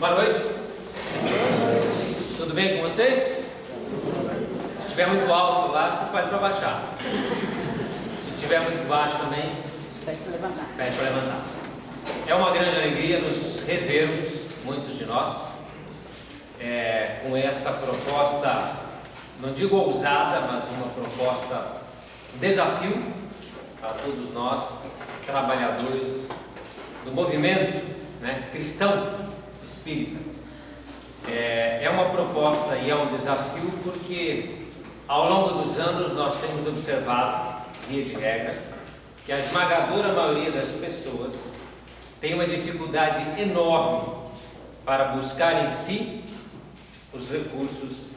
Boa noite. Tudo bem com vocês? Se estiver muito alto lá, você pode para baixar. Se estiver muito baixo também, pede para levantar. É uma grande alegria nos revermos, muitos de nós, com essa proposta, não digo ousada, mas uma proposta, um desafio para todos nós, trabalhadores do movimento cristão espírita. É uma proposta e é um desafio porque ao longo dos anos nós temos observado, via de regra, que a esmagadora maioria das pessoas tem uma dificuldade enorme para buscar em si os recursos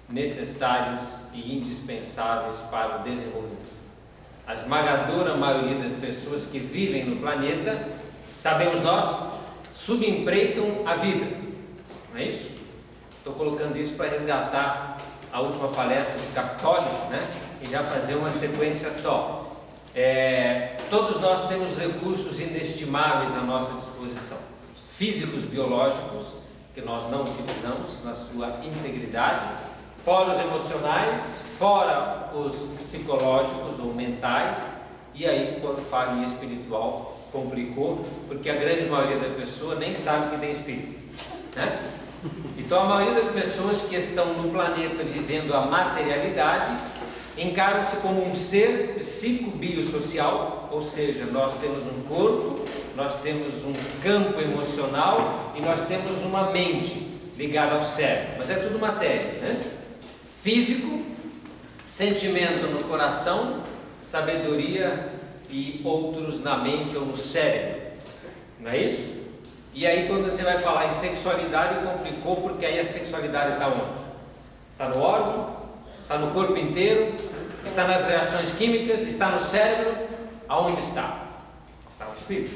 necessários e indispensáveis para o desenvolvimento. A esmagadora maioria das pessoas que vivem no planeta, sabemos nós, subempreitam a vida, não é isso? Estou colocando isso para resgatar a última palestra do Capitólio, e já fazer uma sequência só. Todos nós temos recursos inestimáveis à nossa disposição, físicos, biológicos, que nós não utilizamos na sua integridade, fora os emocionais, fora os psicológicos ou mentais, e aí quando fala em espiritual complicou, porque a grande maioria da pessoa nem sabe que tem espírito, Então a maioria das pessoas que estão no planeta vivendo a materialidade encaram-se como um ser psico-biosocial, ou seja, nós temos um corpo, nós temos um campo emocional e nós temos uma mente ligada ao cérebro, mas é tudo matéria, Físico, sentimento no coração, sabedoria e outros na mente ou no cérebro, não é isso? E aí quando você vai falar em sexualidade, complicou, porque aí a sexualidade está onde? Está no órgão? Está no corpo inteiro? Está nas reações químicas? Está no cérebro? Aonde está? Está no espírito.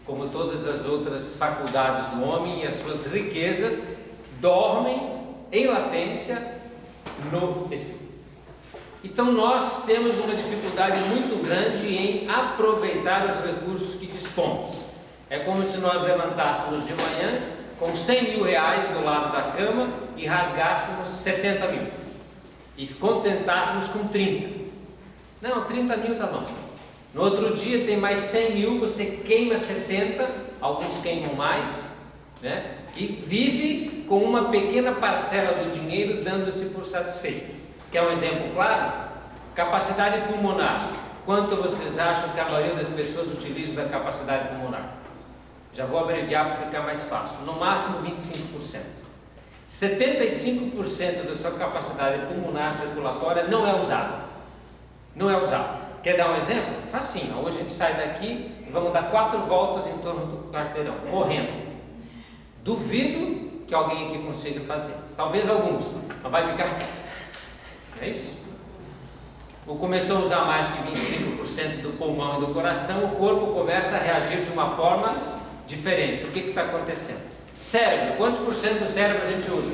Como todas as outras faculdades do homem e as suas riquezas dormem em latência no espírito. Então nós temos uma dificuldade muito grande em aproveitar os recursos que dispomos. É como se nós levantássemos de manhã com 100 mil reais do lado da cama e rasgássemos 70 mil e contentássemos com 30. Não, 30 mil tá bom. No outro dia tem mais 100 mil, você queima 70, alguns queimam mais, e vive com uma pequena parcela do dinheiro dando-se por satisfeito. Quer um exemplo claro? Capacidade pulmonar. Quanto vocês acham que a maioria das pessoas utiliza da capacidade pulmonar? Já vou abreviar para ficar mais fácil. No máximo 25%. 75% da sua capacidade pulmonar circulatória não é usada. Não é usada. Quer dar um exemplo? Facinho. Hoje a gente sai daqui e vamos dar 4 voltas em torno do quarteirão, correndo. Duvido que alguém aqui consiga fazer. Talvez alguns, mas vai ficar... É isso? Ou começou a usar mais que 25% do pulmão e do coração, o corpo começa a reagir de uma forma diferente. O que está acontecendo? Cérebro, quantos por cento do cérebro a gente usa?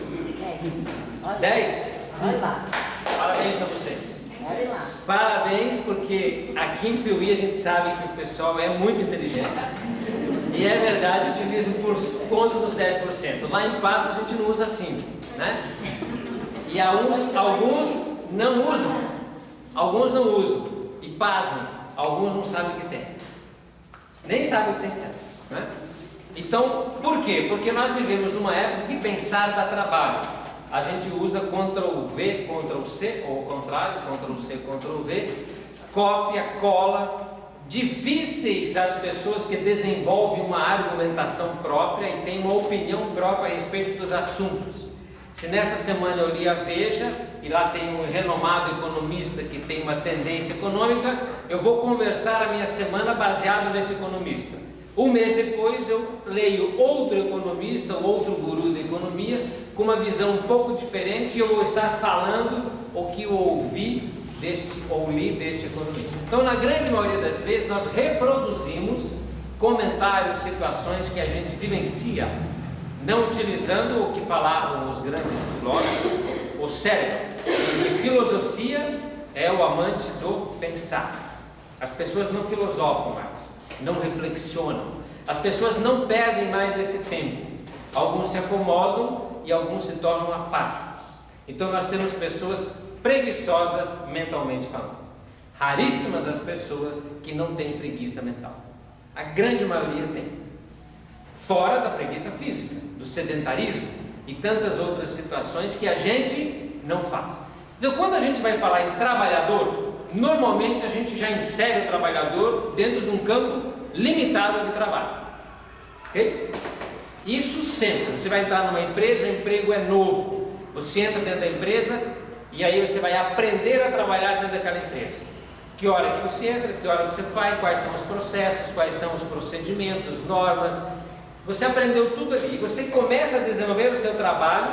10? Olha lá. Parabéns a vocês. Olha lá. Parabéns, porque aqui em Piuí a gente sabe que o pessoal é muito inteligente. E é verdade, utiliza por conta dos 10%. Lá em Passo a gente não usa assim, E alguns não usam. Alguns não usam. E pasmem, alguns não sabem o que tem. Nem sabem o que tem certo, Então, por quê? Porque nós vivemos numa época que pensar dá trabalho. A gente usa Ctrl V, Ctrl C, ou o contrário, Ctrl C, Ctrl V, cópia, cola. Difíceis as pessoas que desenvolvem uma argumentação própria e têm uma opinião própria a respeito dos assuntos. Se nessa semana eu li a Veja, e lá tem um renomado economista que tem uma tendência econômica, eu vou conversar a minha semana baseado nesse economista. Um mês depois eu leio outro economista, outro guru da economia, com uma visão um pouco diferente, e eu vou estar falando o que eu ouvi ou li deste economista. Então, na grande maioria das vezes, nós reproduzimos comentários, situações que a gente vivencia, não utilizando o que falavam os grandes filósofos, o cérebro. E filosofia é o amante do pensar. As pessoas não filosofam mais, não reflexionam. As pessoas não perdem mais esse tempo. alguns se acomodam e alguns se tornam apáticos. Então nós temos pessoas preguiçosas mentalmente falando. Raríssimas as pessoas que não têm preguiça mental. A grande maioria tem. Fora da preguiça física, do sedentarismo e tantas outras situações que a gente não faz. Então quando a gente vai falar em trabalhador, normalmente a gente já insere o trabalhador dentro de um campo limitado de trabalho. Ok? Isso sempre. Você vai entrar numa empresa, o emprego é novo. Você entra dentro da empresa e aí você vai aprender a trabalhar dentro daquela empresa. Que hora que você entra, que hora que você faz, quais são os processos, quais são os procedimentos, normas. Você aprendeu tudo ali. Você começa a desenvolver o seu trabalho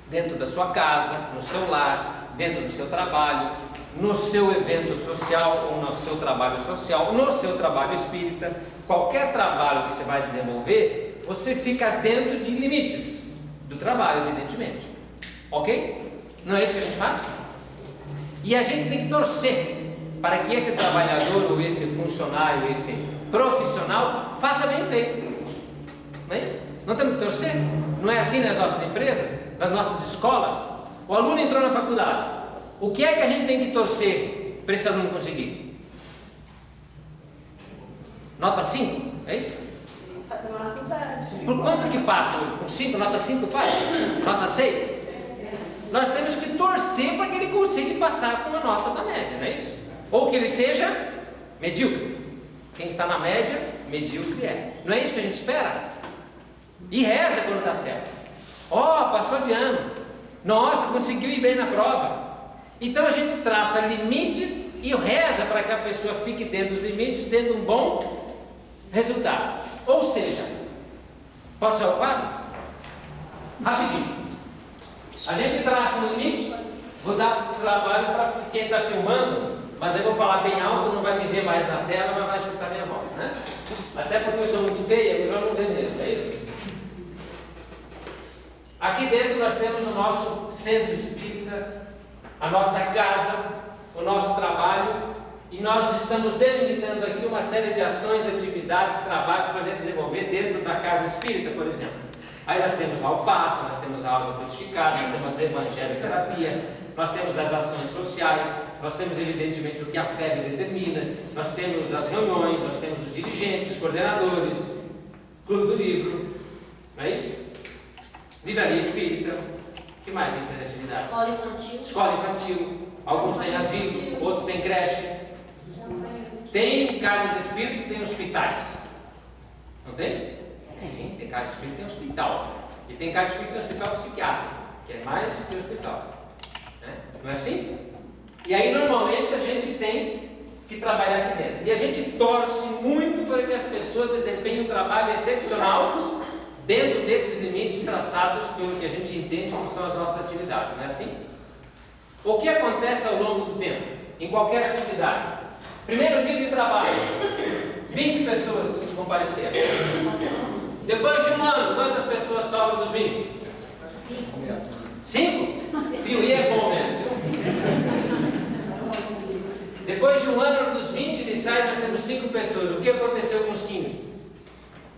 dentro da sua casa, no seu lar, dentro do seu trabalho, no seu evento social ou no seu trabalho social, no seu trabalho espírita. Qualquer trabalho que você vai desenvolver, você fica dentro de limites do trabalho, evidentemente. Ok? Não é isso que a gente faz? E a gente tem que torcer para que esse trabalhador, ou esse funcionário, esse profissional, faça bem feito. Não é isso? Não temos que torcer? Não é assim nas nossas empresas, nas nossas escolas? O aluno entrou na faculdade. O que é que a gente tem que torcer para esse aluno conseguir? Nota 5? É isso? Fazer uma faculdade. Por quanto que passa hoje? Com 5? Nota 5 passa? Nota 6? Nós temos que torcer para que ele consiga passar com a nota da média, não é isso? Ou que ele seja medíocre. Quem está na média, medíocre é. Não é isso que a gente espera? E reza quando está certo. Passou de ano. Nossa, conseguiu ir bem na prova. Então a gente traça limites e reza para que a pessoa fique dentro dos limites, tendo um bom resultado. Ou seja, posso ser o quadro? Rapidinho. A gente traça um limite. Vou dar trabalho para quem está filmando. Mas eu vou falar bem alto, não vai me ver mais na tela, mas vai escutar minha voz, né? Até porque eu sou muito feia, melhor não ver mesmo, é isso? Aqui dentro nós temos o nosso centro espírita, a nossa casa, o nosso trabalho, e nós estamos delimitando aqui uma série de ações, atividades, trabalhos para a gente desenvolver dentro da casa espírita, por exemplo. Aí nós temos lá o passe, nós temos a aula frutificada, nós temos a evangelioterapia, nós temos as ações sociais, nós temos evidentemente o que a FEB determina, nós temos as reuniões, nós temos os dirigentes, os coordenadores, clube do livro, não é isso? Livraria espírita, o que mais tem de atividade? Escola infantil. Escola infantil, alguns têm asilo, outros têm creche, tem casas espíritas que têm hospitais, não tem? Tem casa espírita que tem hospital, e tem casa espírita que tem hospital psiquiátrico, que é mais que hospital, né? Não é assim? E aí normalmente a gente tem que trabalhar aqui dentro. E a gente torce muito para que as pessoas desempenhem um trabalho excepcional dentro desses limites traçados pelo que a gente entende que são as nossas atividades, não é assim? O que acontece ao longo do tempo, em qualquer atividade? Primeiro dia de trabalho, 20 pessoas compareceram. Depois de um ano, quantas pessoas sobram dos 20? 5? Viu? E é bom mesmo. Depois de um ano, dos 20 ele sai, nós temos 5 pessoas. O que aconteceu com os 15?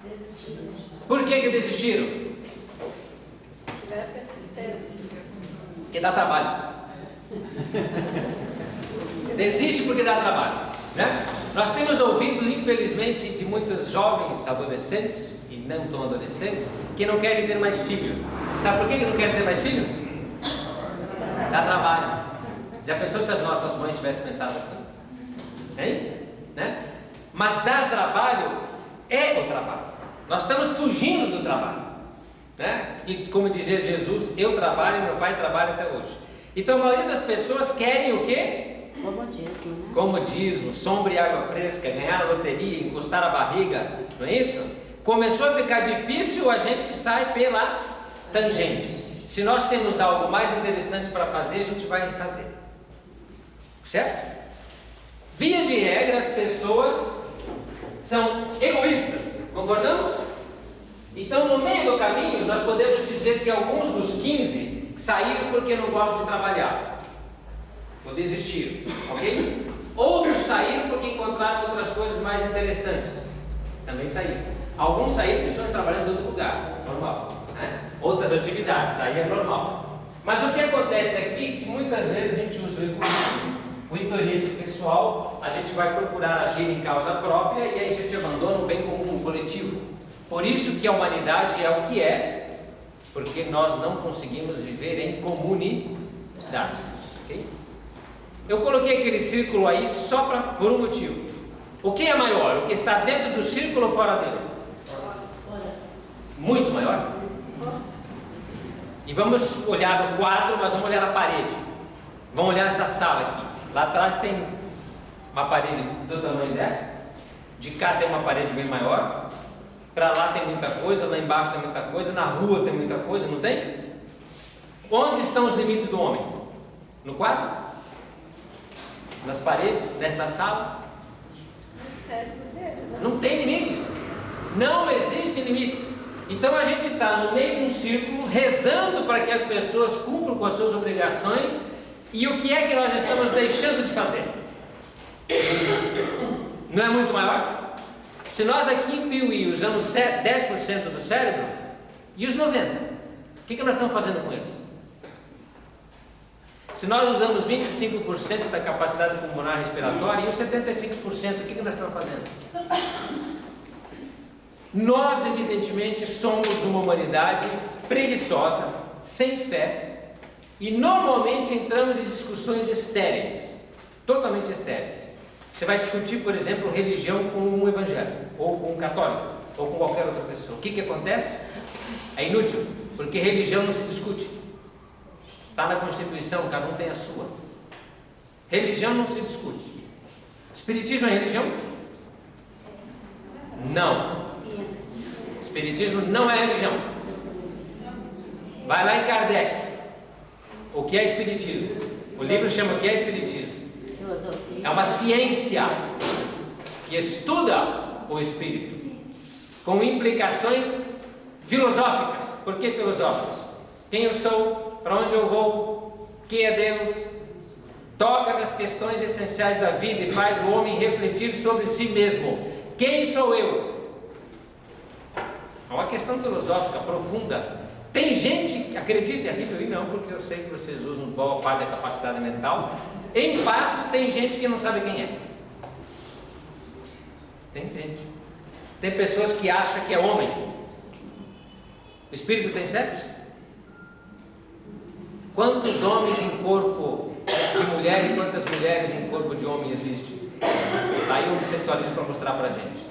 Desistiram. Por que desistiram? Tiver persistência. Porque dá trabalho. Desiste porque dá trabalho, né? Nós temos ouvido, infelizmente, de muitos jovens adolescentes e não tão adolescentes que não querem ter mais filho. Sabe por que não querem ter mais filho? Dá trabalho. Já pensou se as nossas mães tivessem pensado assim? Hein? Né? Mas dar trabalho é o trabalho. Nós estamos fugindo do trabalho, né? E como dizia Jesus, eu trabalho e meu pai trabalha até hoje. Então a maioria das pessoas querem o quê? Comodismo, né? Comodismo, sombra e água fresca, ganhar a loteria, encostar a barriga, não é isso? Começou a ficar difícil, a gente sai pela tangente. Se nós temos algo mais interessante para fazer, a gente vai fazer. Certo? Via de regra, as pessoas são egoístas, concordamos? Então, no meio do caminho, nós podemos dizer que alguns dos 15 saíram porque não gostam de trabalhar, ou desistiram, ok? Outros saíram porque encontraram outras coisas mais interessantes, também saíram. Alguns saíram porque estão trabalhando em outro lugar, normal. Outras atividades, aí é normal. Mas o que acontece aqui, que muitas vezes a gente usa o interesse pessoal, a gente vai procurar agir em causa própria e aí a gente abandona o bem comum, o coletivo. Por isso que a humanidade é o que é, porque nós não conseguimos viver em comunidade. Okay? Eu coloquei aquele círculo aí só por um motivo. O que é maior? O que está dentro do círculo ou fora dele? Muito maior? E vamos olhar no quadro, mas vamos olhar na parede. Vamos olhar essa sala aqui. Lá atrás tem uma parede do tamanho dessa. De cá tem uma parede bem maior. Para lá tem muita coisa, lá embaixo tem muita coisa, na rua tem muita coisa, não tem? Onde estão os limites do homem? No quadro? Nas paredes desta sala? Não tem limites. Não existem limites. Então a gente está no meio de um círculo, rezando para que as pessoas cumpram com as suas obrigações. E o que é que nós estamos deixando de fazer? Não é muito maior? Se nós aqui em Piuí usamos 10% do cérebro, e os 90%? O que nós estamos fazendo com eles? Se nós usamos 25% da capacidade pulmonar respiratória, e os 75%, o que nós estamos fazendo? Nós, evidentemente, somos uma humanidade preguiçosa, sem fé, e normalmente entramos em discussões estéreis, totalmente estéreis. Você vai discutir, por exemplo, religião com um evangélico, ou com um católico, ou com qualquer outra pessoa. O que acontece? É inútil, porque religião não se discute. Está na Constituição, cada um tem a sua. Religião não se discute. Espiritismo é religião? Não. Espiritismo não é religião. Vai lá em Kardec. O que é Espiritismo? O livro chama o que é Espiritismo. É uma ciência que estuda o espírito com implicações filosóficas. Por que filosóficas? Quem eu sou? Para onde eu vou? Quem é Deus? Toca nas questões essenciais da vida e faz o homem refletir sobre si mesmo. Quem sou eu? É uma questão filosófica profunda. Tem gente que acredita, aqui eu não, porque eu sei que vocês usam boa parte da capacidade mental. Em Passos tem gente que não sabe quem é. Tem gente. Tem pessoas que acham que é homem. O espírito tem sexo? Quantos homens em corpo de mulher e quantas mulheres em corpo de homem existem? Aí o homossexualismo para mostrar para a gente.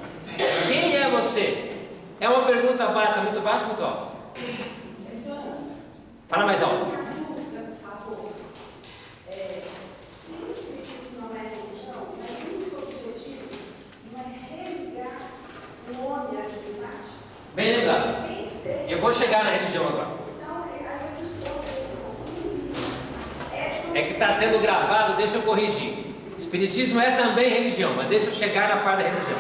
Quem é você? É uma pergunta baixa, muito baixa ou muito alta? Fala mais alto. Bem lembrado. Eu vou chegar na religião agora. É que está sendo gravado, deixa eu corrigir. Espiritismo é também religião, mas deixa eu chegar na parte da religião.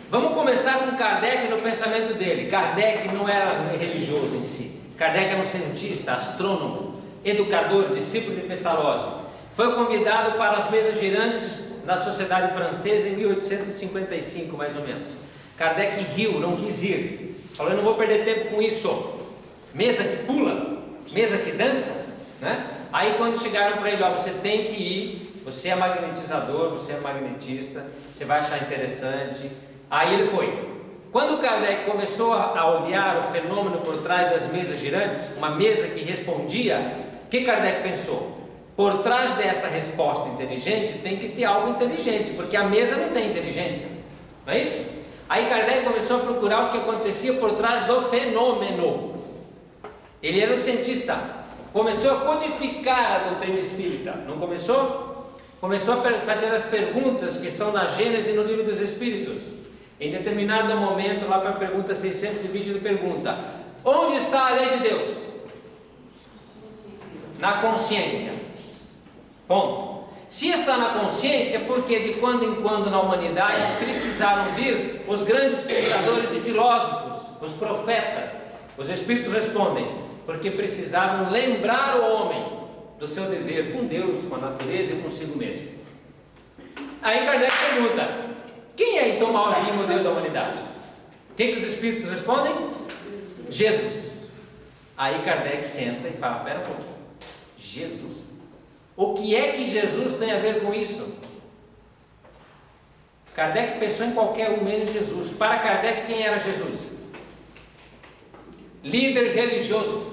Vamos começar com Kardec no pensamento dele. Kardec não era religioso em si. Kardec era um cientista, astrônomo, educador, discípulo de Pestalozzi. Foi convidado para as mesas girantes na Sociedade Francesa em 1855, mais ou menos. Kardec riu, não quis ir. Falou, eu não vou perder tempo com isso. Mesa que pula, mesa que dança, né? Aí quando chegaram para ele, ó, você tem que ir, você é magnetizador, você é magnetista, você vai achar interessante. Aí ele foi. Quando Kardec começou a olhar o fenômeno por trás das mesas girantes, uma mesa que respondia, o que Kardec pensou? Por trás desta resposta inteligente tem que ter algo inteligente, porque a mesa não tem inteligência, não é isso? Aí Kardec começou a procurar o que acontecia por trás do fenômeno. Ele era um cientista, começou a codificar a doutrina espírita, não começou? Começou a fazer as perguntas que estão na Gênesis e no Livro dos Espíritos. Em determinado momento, lá para a pergunta 620, ele pergunta: onde está a lei de Deus? Na consciência. Ponto. Se está na consciência, porque de quando em quando na humanidade precisaram vir os grandes pensadores e filósofos, os profetas? Os espíritos respondem: porque precisavam lembrar o homem do seu dever com Deus, com a natureza e consigo mesmo. Aí Kardec pergunta: quem é então o maior modelo da humanidade? O que os espíritos respondem? Jesus. Aí Kardec senta e fala: pera um pouquinho, Jesus, o que é que Jesus tem a ver com isso? Kardec pensou em qualquer um menos Jesus. Para Kardec, quem era Jesus? Líder religioso.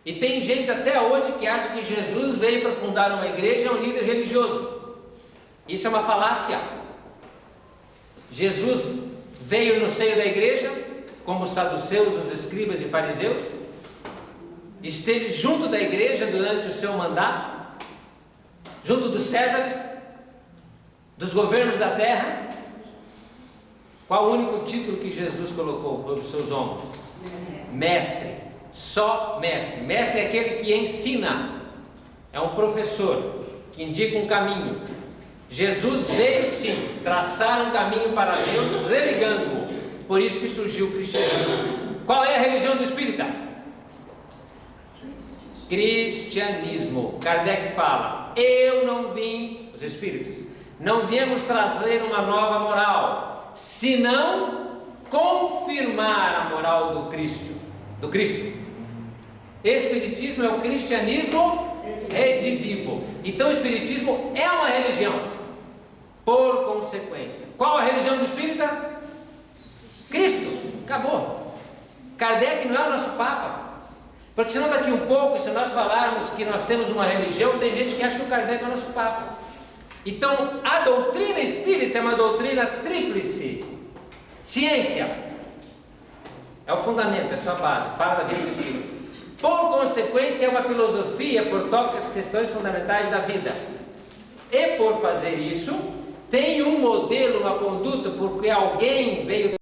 E tem gente até hoje que acha que Jesus veio para fundar uma igreja, é um líder religioso. Isso é uma falácia. Jesus veio no seio da igreja, como os saduceus, os escribas e fariseus, esteve junto da igreja durante o seu mandato, junto dos Césares, dos governos da terra. Qual o único título que Jesus colocou sobre os seus ombros? Mestre. Só mestre. Mestre é aquele que ensina, é um professor que indica um caminho. Jesus veio sim traçar um caminho para Deus, religando-o. Por isso que surgiu o cristianismo. Qual é a religião do espírita? Cristianismo. Kardec fala: eu não vim, os espíritos, não viemos trazer uma nova moral, senão confirmar a moral do Cristo. Espiritismo é o cristianismo redivivo. Então o espiritismo é uma religião. Por consequência, qual a religião do espírita? Cristo. Acabou. Kardec não é o nosso Papa. Porque senão daqui um pouco, se nós falarmos que nós temos uma religião, tem gente que acha que o Kardec é o nosso Papa. Então a doutrina espírita é uma doutrina tríplice. Ciência é o fundamento, é a sua base, fala da vida do espírito. Por consequência, é uma filosofia por toque às questões fundamentais da vida. E por fazer isso, tem um modelo, uma conduta, porque alguém veio